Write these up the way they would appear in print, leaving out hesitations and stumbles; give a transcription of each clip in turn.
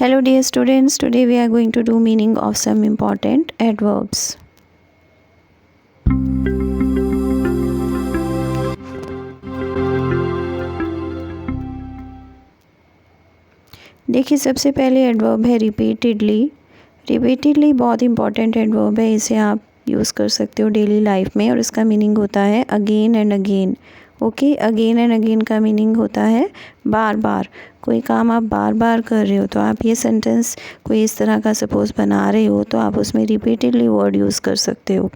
Hello dear students, today we are going to do meaning of some important adverbs. देखिए सबसे पहले adverb है repeatedly. Repeatedly बहुत important adverb है, इसे आप यूज़ कर सकते हो डेली लाइफ में और इसका मीनिंग होता है again and again. Okay, again and again का मीनिंग होता है बार बार। कोई काम आप बार बार कर रहे हो तो आप ये सेंटेंस कोई इस तरह का सपोज़ बना रहे हो तो आप उसमें रिपीटेडली वर्ड यूज़ कर सकते हो।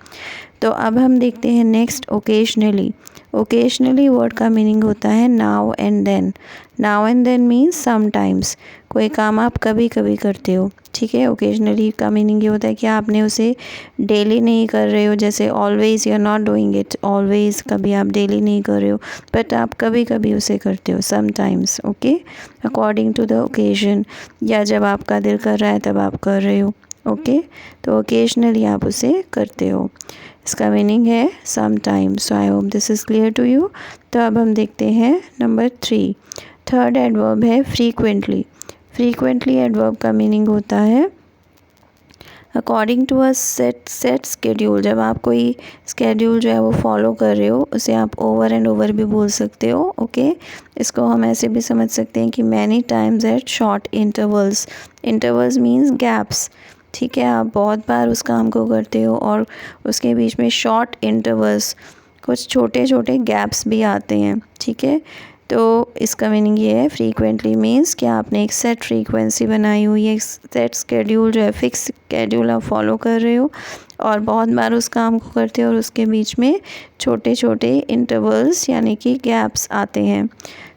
तो अब हम देखते हैं नेक्स्ट ओकेजनली। ओकेजनली वर्ड का मीनिंग होता है now and then. Now and then means sometimes, कोई काम आप कभी कभी करते हो, ठीक है। ओकेजनली का मीनिंग ये होता है कि आपने उसे डेली नहीं कर रहे हो, जैसे always you are not doing it. Always कभी आप डेली नहीं कर रहे हो, बट आप कभी कभी उसे करते हो, sometimes. Okay, according to the occasion, या जब आपका दिल कर रहा है तब आप कर रहे हो। ओके, तो ओकेजनली आप उसे करते हो, इसका मीनिंग है sometimes. So I hope this is clear to you. तो अब हम देखते हैं नंबर 3। थर्ड एडवर्ब है फ्रीक्वेंटली। फ्रीक्वेंटली एडवर्ब का मीनिंग होता है according to a set schedule. जब आप कोई स्केड्यूल जो है वो फॉलो कर रहे हो, उसे आप ओवर एंड ओवर भी बोल सकते हो। ओके, इसको हम ऐसे भी समझ सकते हैं कि many times at short intervals. Intervals means gaps, ठीक है। आप बहुत बार उस काम को करते हो और उसके बीच में शॉर्ट इंटरवल्स, कुछ छोटे छोटे गैप्स भी आते हैं, ठीक है। तो इसका मीनिंग ये है फ्रीक्वेंटली मीन्स कि आपने एक सेट फ्रीक्वेंसी बनाई हुई है, एक सेट स्केड्यूल जो है, फिक्स स्केड्यूल आप फॉलो कर रहे हो और बहुत बार उस काम को करते हो और उसके बीच में छोटे छोटे इंटरवल्स यानी कि गैप्स आते हैं।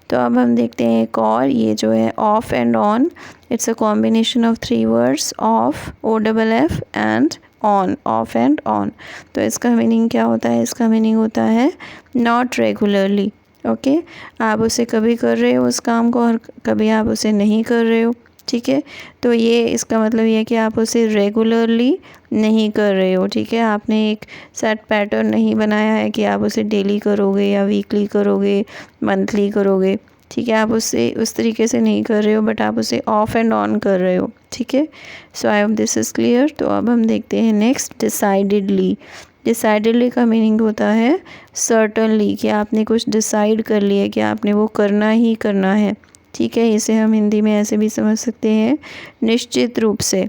तो अब हम देखते हैं एक और, ये जो है of and on. It's a combination of 3 words, of, OFF and on, of and on. तो इसका मीनिंग क्या होता है? इसका मीनिंग होता है नॉट रेगुलरली। ओके, आप उसे कभी कर रहे हो उस काम को और कभी आप उसे नहीं कर रहे हो, ठीक है। तो ये इसका मतलब ये है कि आप उसे रेगुलरली नहीं कर रहे हो, ठीक है। आपने एक सेट पैटर्न नहीं बनाया है कि आप उसे डेली करोगे या वीकली करोगे, मंथली करोगे, ठीक है। आप उसे उस तरीके से नहीं कर रहे हो, बट आप उसे ऑफ एंड ऑन कर रहे हो, ठीक है। So I hope this is clear. तो अब हम देखते हैं नेक्स्ट डिसाइडेडली। डिसाइडेडली का मीनिंग होता है सर्टनली, कि आपने कुछ डिसाइड कर लिया कि आपने वो करना ही करना है, ठीक है। इसे हम हिंदी में ऐसे भी समझ सकते हैं निश्चित रूप से।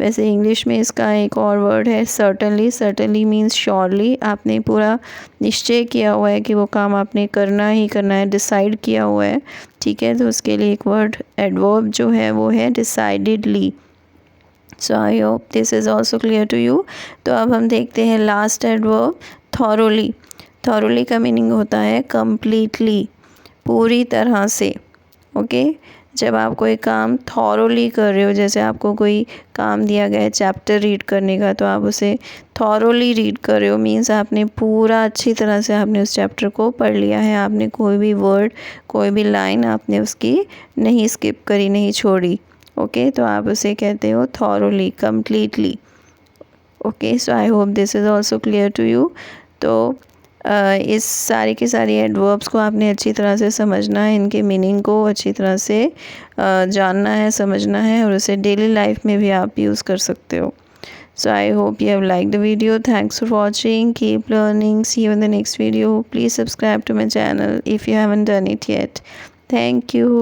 वैसे इंग्लिश में इसका एक और वर्ड है सर्टनली। सर्टनली मीन्स श्योरली, आपने पूरा निश्चय किया हुआ है कि वो काम आपने करना ही करना है, डिसाइड किया हुआ है, ठीक है। तो उसके लिए एक वर्ड एडवर्ब जो है वो है decidedly. So I hope this is also clear to you. तो अब हम देखते हैं लास्ट एडवर्ब थॉरोली। थॉरोली का मीनिंग होता है कम्प्लीटली, पूरी तरह से। ओके, जब आप कोई काम थॉरोली कर रहे हो, जैसे आपको कोई काम दिया गया है चैप्टर रीड करने का, तो आप उसे थॉरोली रीड कर रहे हो, मीन्स आपने पूरा अच्छी तरह से आपने उस चैप्टर को पढ़ लिया है। आपने कोई भी वर्ड, कोई भी लाइन आपने उसकी नहीं स्किप करी, नहीं छोड़ी। ओके, तो आप उसे कहते हो thoroughly, completely. Okay, so I hope this is also clear to you. तो इस सारी की सारी एडवर्ब्स को आपने अच्छी तरह से समझना है, इनके मीनिंग को अच्छी तरह से जानना है, समझना है, और उसे डेली लाइफ में भी आप यूज़ कर सकते हो। So I hope you have liked the video. Thanks for watching. Keep learning. See you in the next video. Please subscribe to my channel if you haven't done it yet. Thank you.